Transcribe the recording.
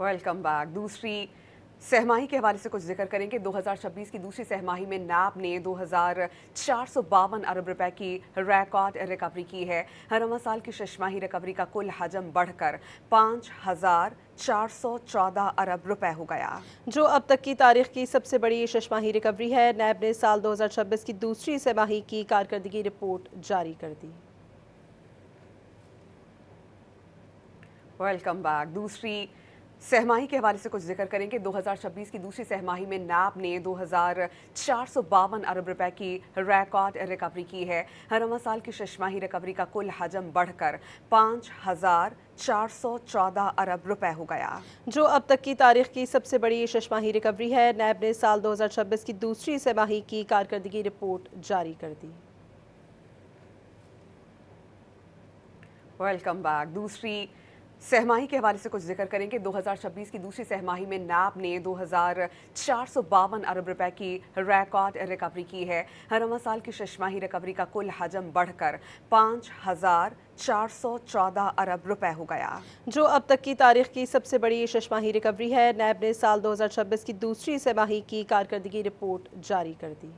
Welcome back. दूसरी सहमाही के हवाले से कुछ जिक्र करें कि 2026 की दूसरी सहमाही में नैब ने 2,452 अरब रुपए की रिकॉर्ड रिकवरी की है। हरमा साल की शशमाही रिकवरी का कुल हजम बढ़कर 5,414 अरब रुपए हो गया, जो अब तक की तारीख की सबसे बड़ी शशमाही रिकवरी है। नैब ने साल 2026 की दूसरी सहमाही की कारकर्दगी रिपोर्ट जारी कर दी। Welcome back. दूसरी सहमाही के हवाले से कुछ जिक्र करें कि 2026 की दूसरी सहमाही में नैब ने 2,452 अरब रुपए की रिकॉर्ड रिकवरी की है। हरमा साल की शशमाही रिकवरी का कुल हजम बढ़कर 5,414 अरब रुपए हो गया, जो अब तक की तारीख की सबसे बड़ी शशमाही रिकवरी है। नैब ने साल 2026 की दूसरी सहमाही की कारकर्दगी रिपोर्ट जारी कर दी। Welcome back. दूसरी सहमाही के हवाले से कुछ जिक्र करें कि 2026 की दूसरी सहमाही में नैब ने 2,452 अरब रुपए की रिकॉर्ड रिकवरी की है। हरमा साल की शशमाही रिकवरी का कुल हजम बढ़कर 5,414 अरब रुपए हो गया, जो अब तक की तारीख की सबसे बड़ी शशमाही रिकवरी है। नैब ने साल 2026 की दूसरी सहमाही की कारकर्दगी रिपोर्ट जारी कर दी।